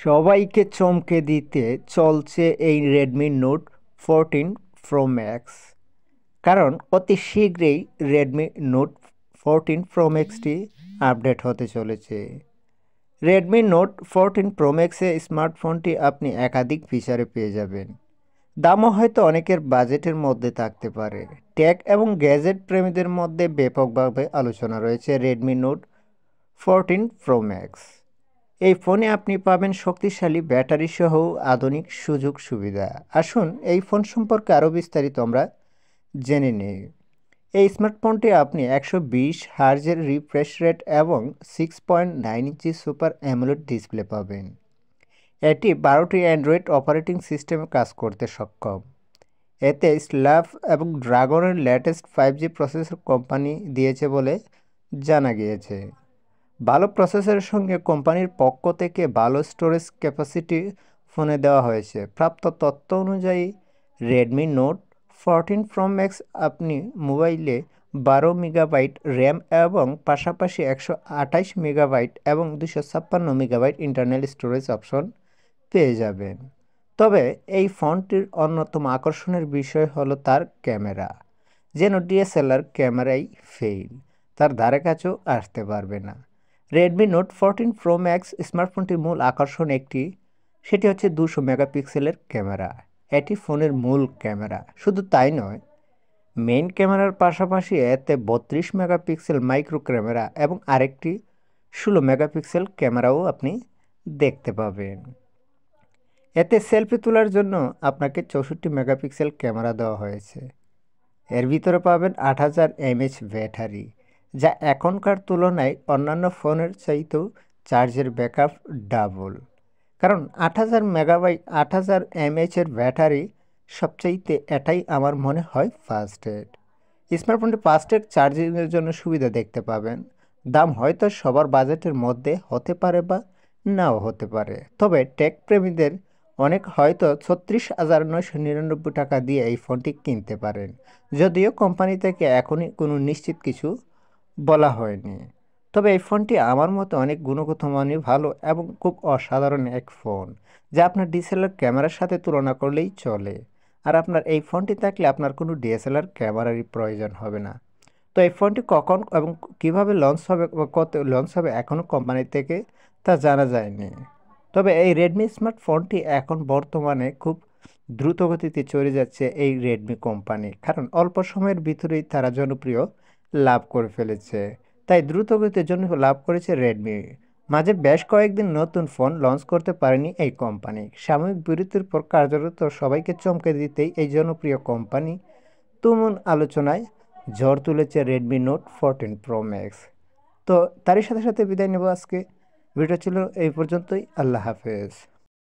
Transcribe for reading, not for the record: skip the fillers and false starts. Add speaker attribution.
Speaker 1: সবাইকে চমকে দিতে চলছে এই রেডমি নোট 14 প্রো ম্যাক্স। কারণ অতি শীঘ্রই রেডমি নোট 14 প্রো ম্যাক্সটি আপডেট হতে চলেছে। রেডমি নোট 14 প্রো ম্যাক্সে স্মার্টফোনটি আপনি একাধিক ফিচারে পেয়ে যাবেন। দামও হয়তো অনেকের বাজেটের মধ্যে থাকতে পারে। টেক এবং গ্যাজেট প্রেমীদের মধ্যে ব্যাপকভাবে আলোচনা রয়েছে রেডমি নোট 14 প্রো ম্যাক্স। এই ফোনে আপনি পাবেন শক্তিশালী ব্যাটারি সহ আধুনিক সুযোগ সুবিধা। আসুন এই ফোন সম্পর্কে আরও বিস্তারিত আমরা জেনে নিই। এই স্মার্টফোনটি আপনি 120 হার্জের রিফ্রেশ রেট এবং 6.9 ইঞ্চি সুপার অ্যামোলেড ডিসপ্লে পাবেন। এটি 12টি অ্যান্ড্রয়েড অপারেটিং সিস্টেমে কাজ করতে সক্ষম। এতে স্ল্যাব এবং ড্রাগনের লেটেস্ট 5G প্রসেসর কোম্পানি দিয়েছে বলে জানা গিয়েছে। ভালো প্রসেসরের সঙ্গে কোম্পানির পক্ষ থেকে ভালো স্টোরেজ ক্যাপাসিটি ফোনে দেওয়া হয়েছে। প্রাপ্ত তথ্য অনুযায়ী রেডমি নোট 14 প্রো ম্যাক্স আপনি মোবাইলে 12 মেগাবাইট র্যাম এবং পাশাপাশি 128 মেগাবাইট এবং 256 মেগাবাইট ইন্টারনাল স্টোরেজ অপশন পেয়ে যাবেন। তবে এই ফোনটির অন্যতম আকর্ষণের বিষয় হলো তার ক্যামেরা। যেন ডিএসএলআর ক্যামেরাই ফেল, তার ধারে কাছেও আসতে পারবে না। রেডমি নোট 14 প্রো ম্যাক্স স্মার্টফোনটির মূল আকর্ষণ সেটি হচ্ছে 200 মেগাপিক্সেলের ক্যামেরা। এটি ফোনের মূল ক্যামেরা। শুধু তাই নয়, মেইন ক্যামেরার পাশাপাশি এতে 32 মেগাপিক্সেল মাইক্রো ক্যামেরা এবং আরেকটি 16 মেগাপিক্সেল ক্যামেরাও আপনি দেখতে পাবেন। এতে সেলফি তোলার জন্য আপনাকে 64 মেগাপিক্সেল ক্যামেরা দেওয়া হয়েছে। এর ভিতরে পাবেন 8000 mAh ব্যাটারি, যা এখনকার তুলনায় অন্যান্য ফোনের চাইতেও চার্জের ব্যাকআপ ডাবল। কারণ 8000 mAh ব্যাটারি সবচাইতে এটাই আমার মনে হয় ফাস্টেস্ট। স্মার্টফোনটি ফাস্টেস্ট চার্জিংয়ের জন্য সুবিধা দেখতে পাবেন। দাম হয়তো সবার বাজেটের মধ্যে হতে পারে বা নাও হতে পারে, তবে টেক প্রেমীদের অনেক হয়তো 36,999 টাকা দিয়ে এই ফোনটি কিনতে পারেন। যদিও কোম্পানি থেকে এখনই কোনো নিশ্চিত কিছু বলা হয়নি। তবে এই ফোনটি আমার মতে অনেক গুণগত মানে ভালো এবং খুব অসাধারণ এক ফোন, যা আপনার ডিএসএলআর ক্যামেরার সাথে তুলনা করলেই চলে। আর আপনার এই ফোনটি থাকলে আপনার কোনো ডিএসএলআর ক্যামেরারই প্রয়োজন হবে না। তো এই ফোনটি কখন এবং কিভাবে লঞ্চ হবে বা কত লঞ্চ হবে এখনও কোম্পানি থেকে তা জানা যায়নি। তবে এই রেডমি স্মার্টফোনটি এখন বর্তমানে খুব দ্রুত গতিতে চলে যাচ্ছে এই রেডমি কোম্পানি, কারণ অল্প সময়ের ভিতরেই তারা জনপ্রিয় লাভ করে ফেলেছে। তাই দ্রুত গতিতে লাভ করেছে রেডমি। মাঝে বেশ কয়েকদিন নতুন ফোন লঞ্চ করতে পারেনি এই কোম্পানি। সাময়িক বিরতির পর কার্যরত সবাইকে চমকে দিতেই এই জনপ্রিয় কোম্পানি তুমুল আলোচনায় ঝড় তুলেছে রেডমি নোট 14 প্রো ম্যাক্স। তো তারই সাথে সাথে বিদায় নেব আজকে। ভিডিও ছিল এই পর্যন্তই। আল্লাহ হাফেজ।